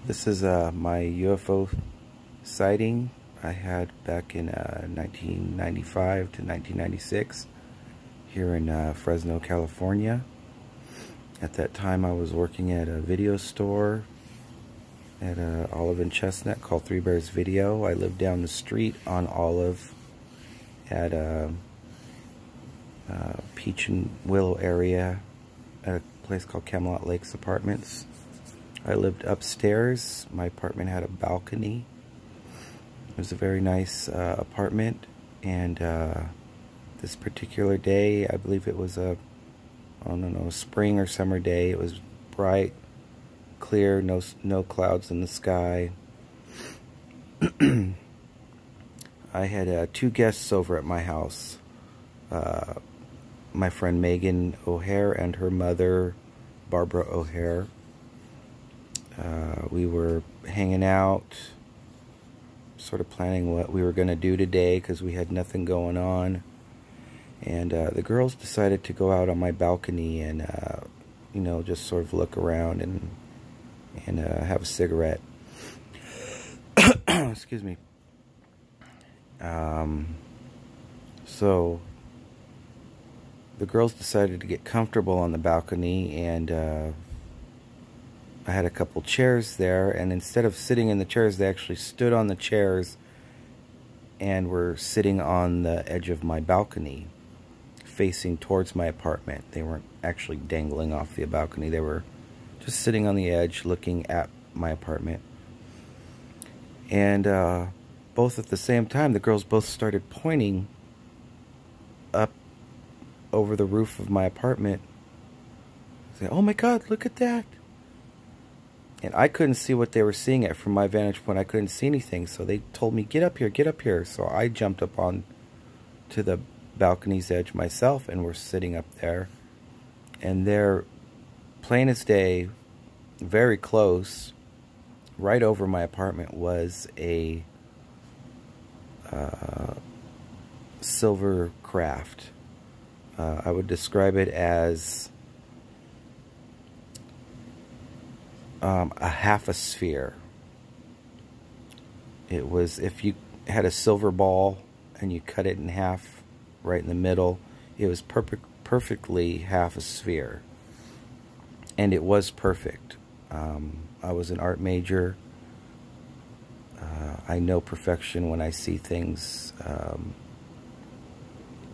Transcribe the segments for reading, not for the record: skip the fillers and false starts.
This is my UFO sighting I had back in 1995 to 1996 here in Fresno, California. At that time I was working at a video store at Olive and Chestnut called Three Bears Video. I lived down the street on Olive at a Peach and Willow area at a place called Camelot Lakes Apartments. I lived upstairs. My apartment had a balcony. It was a very nice apartment, and this particular day, I believe it was a, I don't know, spring or summer day. It was bright, clear, no clouds in the sky. I had 2 guests over at my house. My friend Megan O'Hare and her mother, Barbara O'Hare. We were hanging out, sort of planning what we were going to do today because we had nothing going on. And the girls decided to go out on my balcony and, you know, just sort of look around and have a cigarette. Excuse me. So the girls decided to get comfortable on the balcony, and I had a couple chairs there, and instead of sitting in the chairs, they actually stood on the chairs and were sitting on the edge of my balcony, facing towards my apartment. They weren't actually dangling off the balcony. They were just sitting on the edge looking at my apartment. And both at the same time, the girls both started pointing up over the roof of my apartment, saying, "Oh my God, look at that." And I couldn't see what they were seeing at from my vantage point. I couldn't see anything, so they told me, get up here, get up here. So I jumped up on to the balcony's edge myself, and we're sitting up there. And there, plain as day, very close, right over my apartment, was a silver craft. I would describe it as a half a sphere. It was, if you had a silver ball and you cut it in half right in the middle, it was perfectly half a sphere. And it was perfect. I was an art major. I know perfection when I see things.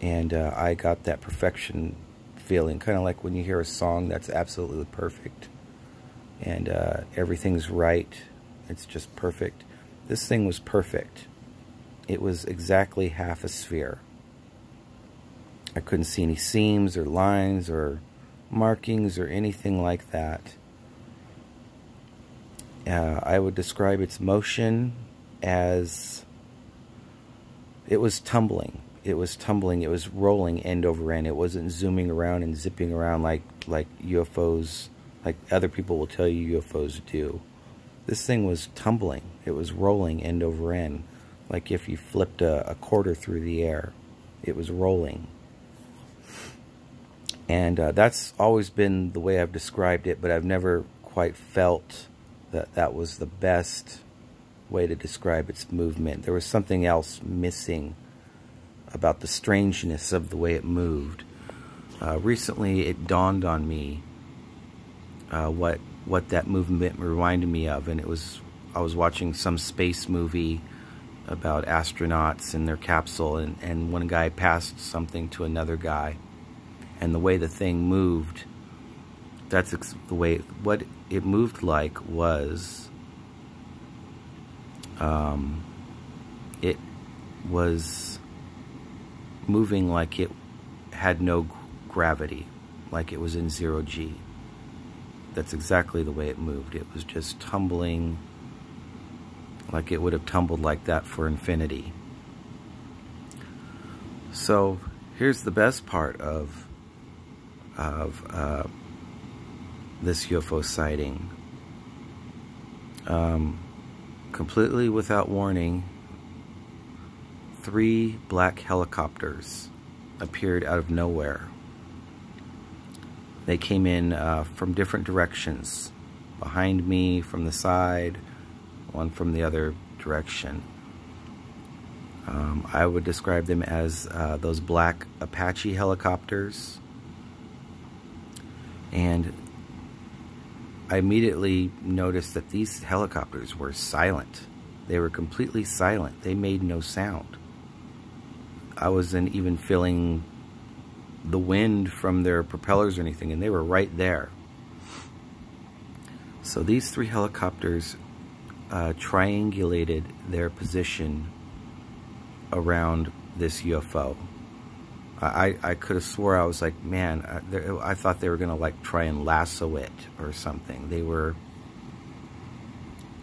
And I got that perfection feeling, kind of like when you hear a song that's absolutely perfect. And everything's right. It's just perfect. This thing was perfect. It was exactly half a sphere. I couldn't see any seams or lines or markings or anything like that. I would describe its motion as it was tumbling. It was tumbling. It was rolling end over end. It wasn't zooming around and zipping around like UFOs, like other people will tell you UFOs do. This thing was tumbling. It was rolling end over end, like if you flipped a quarter through the air. It was rolling. And that's always been the way I've described it, but I've never quite felt that that was the best way to describe its movement. There was something else missing about the strangeness of the way it moved. Recently, it dawned on me what that movement reminded me of, and it was, I was watching some space movie about astronauts in their capsule, and one guy passed something to another guy, and the way the thing moved, that's the way, what it moved like was, it was moving like it had no gravity, like it was in 0G. That's exactly the way it moved. It was just tumbling like it would have tumbled like that for infinity. So here's the best part of this UFO sighting. Completely without warning, 3 black helicopters appeared out of nowhere. They came in from different directions. behind me from the side, one from the other direction. I would describe them as those black Apache helicopters. And I immediately noticed that these helicopters were silent. They were completely silent. They made no sound. I wasn't even feeling the wind from their propellers or anything, and they were right there. So these three helicopters triangulated their position around this UFO. I could have swore, I was like, man, I thought they were gonna like try and lasso it or something. They were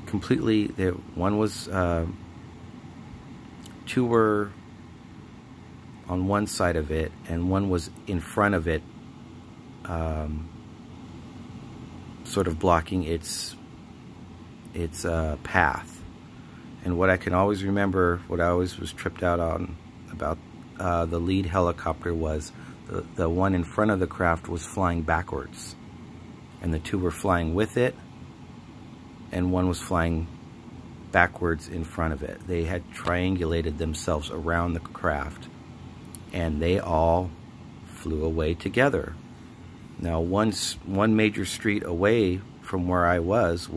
completely, one was, two were on one side of it, and one was in front of it, sort of blocking its path. And what I can always remember, what I always was tripped out on about the lead helicopter was the one in front of the craft was flying backwards, and the two were flying with it, and one was flying backwards in front of it. They had triangulated themselves around the craft, and they all flew away together. Now, one major street away from where I was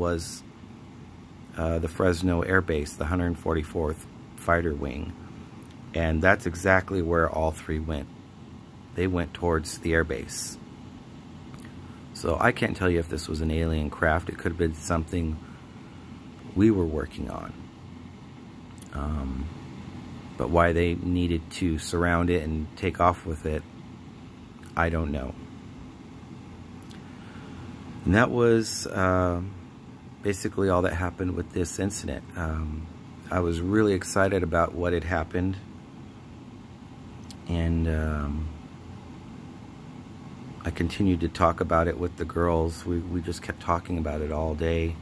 the Fresno Air Base, the 144th Fighter Wing. And that's exactly where all three went. They went towards the air base. So I can't tell you if this was an alien craft. It could have been something we were working on. But why they needed to surround it and take off with it, I don't know. And that was basically all that happened with this incident. I was really excited about what had happened. And I continued to talk about it with the girls. We just kept talking about it all day.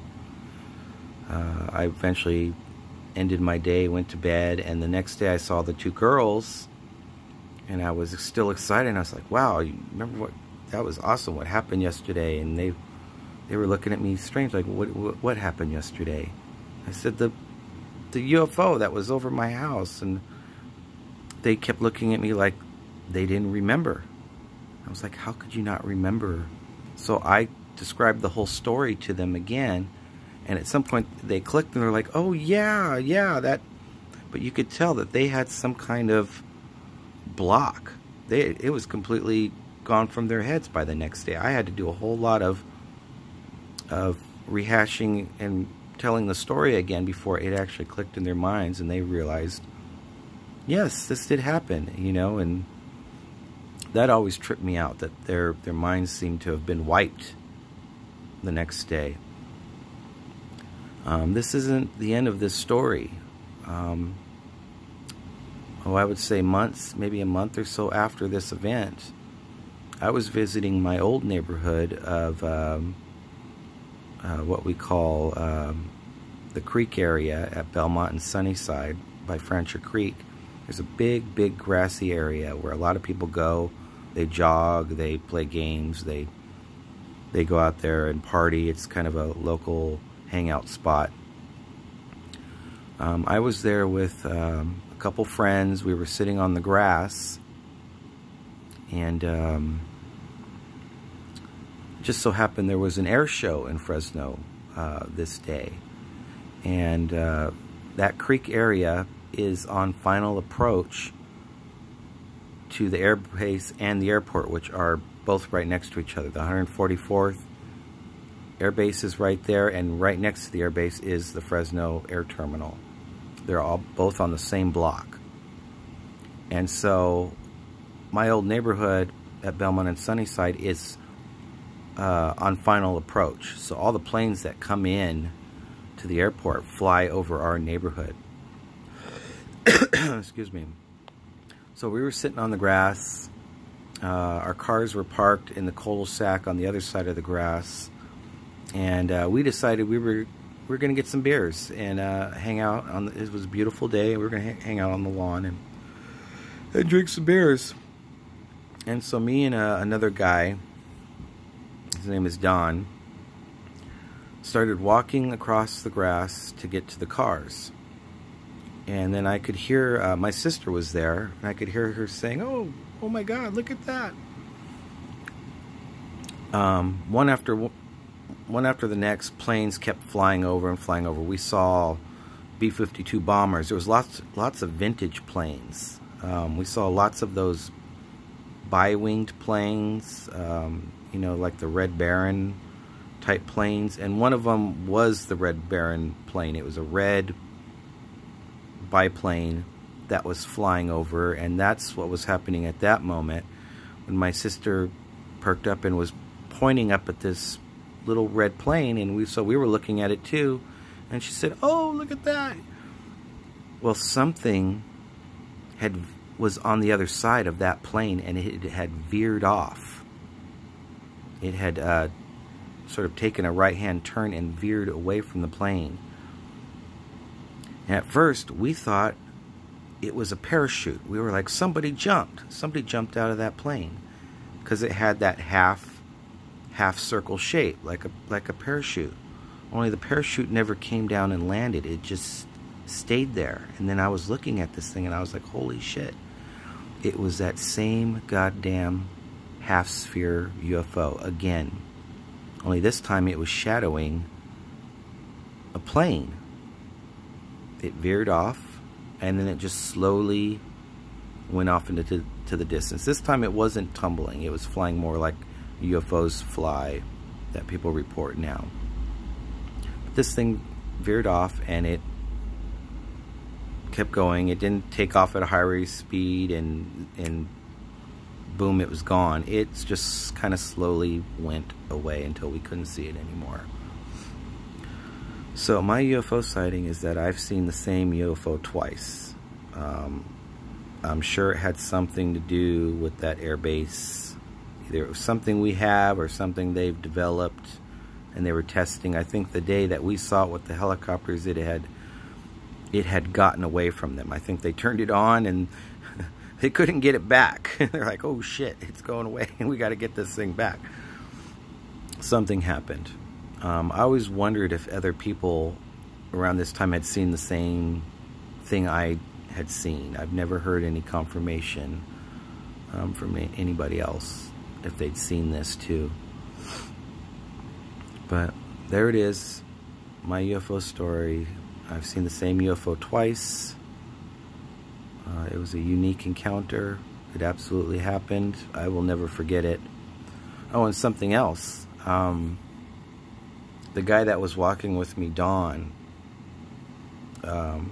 I eventually ended my day, went to bed, and the next day I saw the two girls, and I was still excited. And I was like, wow, you remember what, that was awesome, what happened yesterday? And they were looking at me strange, like, what happened yesterday? I said, the UFO that was over my house. And they kept looking at me like they didn't remember. I was like, how could you not remember? So I described the whole story to them again, and at some point they clicked and they're like, oh yeah, that. But you could tell that they had some kind of block. It was completely gone from their heads by the next day. I had to do a whole lot of rehashing and telling the story again before it actually clicked in their minds, and they realized, yes, this did happen, you know. And that always tripped me out, that their minds seemed to have been wiped the next day. This isn't the end of this story. I would say months, maybe a month or so after this event, I was visiting my old neighborhood of what we call the Creek area at Belmont and Sunnyside by Francher Creek. There's a big grassy area where a lot of people go. They jog, they play games, they go out there and party. It's kind of a local hangout spot. I was there with a couple friends. We were sitting on the grass, and just so happened there was an air show in Fresno this day. And that creek area is on final approach to the air base and the airport, which are both right next to each other. The 144th air base is right there, and right next to the air base is the Fresno Air Terminal. They're all both on the same block. And so my old neighborhood at Belmont and Sunnyside is on final approach. So all the planes that come in to the airport fly over our neighborhood. Excuse me. So we were sitting on the grass. Our cars were parked in the cul-de-sac on the other side of the grass, and we decided we were going to get some beers and hang out on it was a beautiful day. We were going to hang out on the lawn and drink some beers. And so me and another guy, his name is Don, started walking across the grass to get to the cars. And then I could hear, my sister was there, and I could hear her saying, oh my God, look at that. One after the next, planes kept flying over and flying over. We saw B-52 bombers. There was lots of vintage planes. We saw lots of those bi-winged planes, you know, like the Red Baron type planes. And one of them was the Red Baron plane. It was a red biplane that was flying over, and that's what was happening at that moment when my sister perked up and was pointing up at this little red plane, and we were looking at it too, and she said, "Oh, look at that." Well, something was on the other side of that plane, and it had veered off. It had sort of taken a right-hand turn and veered away from the plane. And at first, we thought it was a parachute. We were like, somebody jumped out of that plane, because it had that half circle shape, like a parachute. Only the parachute never came down and landed. It just stayed there. And then I was looking at this thing, and I was like, holy shit. It was that same goddamn half-sphere UFO again. Only this time it was shadowing a plane. It veered off, and then it just slowly went off into the distance. This time it wasn't tumbling. It was flying more like UFOs fly that people report now. But this thing veered off, and it kept going. It didn't take off at a high speed and boom, it was gone. It just kind of slowly went away until we couldn't see it anymore. So my UFO sighting is that I've seen the same UFO twice. I'm sure it had something to do with that air base. Either it was something we have or something they've developed and they were testing. I think the day that we saw it with the helicopters, it had gotten away from them. I think they turned it on and they couldn't get it back. They're like, oh shit, it's going away and we got to get this thing back. Something happened. I always wondered if other people around this time had seen the same thing I had seen. I've never heard any confirmation from anybody else if they'd seen this too. But there it is, my UFO story. I've seen the same UFO twice. It was a unique encounter. It absolutely happened. I will never forget it. Oh, and something else. The guy that was walking with me, Don,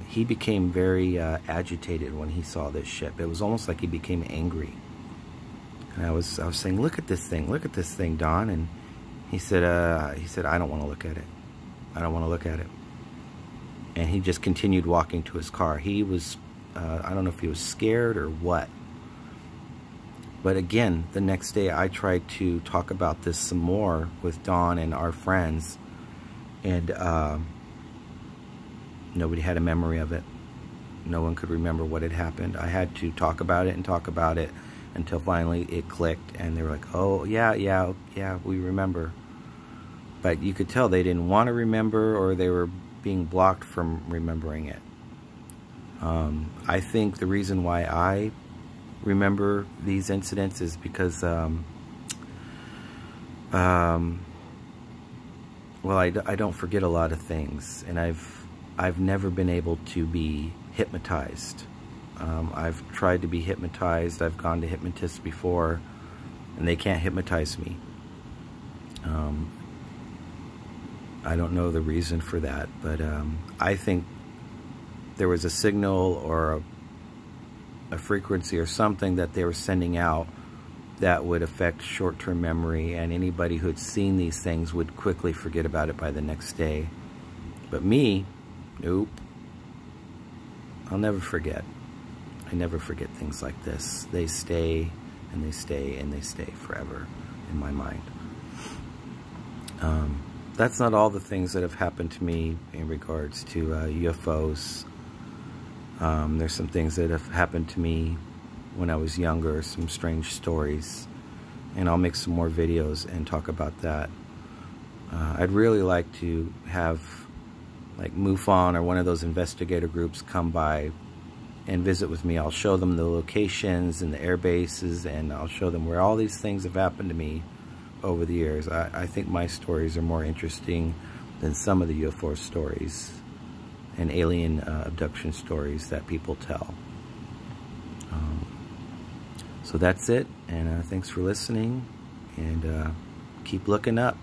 he became very agitated when he saw this ship. It was almost like he became angry. And I was saying, look at this thing, Don. And he said, I don't want to look at it. I don't want to look at it. And he just continued walking to his car. He was, I don't know if he was scared or what. But again, the next day I tried to talk about this some more with Dawn and our friends, and nobody had a memory of it. No one could remember what had happened. I had to talk about it and talk about it until finally it clicked, and they were like, oh, yeah, we remember. But you could tell they didn't want to remember, or they were being blocked from remembering it. I think the reason why I remember these incidents is because well, I don't forget a lot of things, and I've never been able to be hypnotized. I've tried to be hypnotized. I've gone to hypnotists before, and they can't hypnotize me. I don't know the reason for that, but I think there was a signal or a frequency or something that they were sending out that would affect short-term memory, and anybody who had seen these things would quickly forget about it by the next day. But me, nope. I'll never forget. I never forget things like this. They stay, and they stay, and they stay forever in my mind. That's not all the things that have happened to me in regards to UFOs. There's some things that have happened to me when I was younger, some strange stories, and I'll make some more videos and talk about that. I'd really like to have like MUFON or one of those investigator groups come by and visit with me. I'll show them the locations and the air bases, and I'll show them where all these things have happened to me over the years. I think my stories are more interesting than some of the UFO stories and alien abduction stories that people tell. So that's it, and thanks for listening, and keep looking up.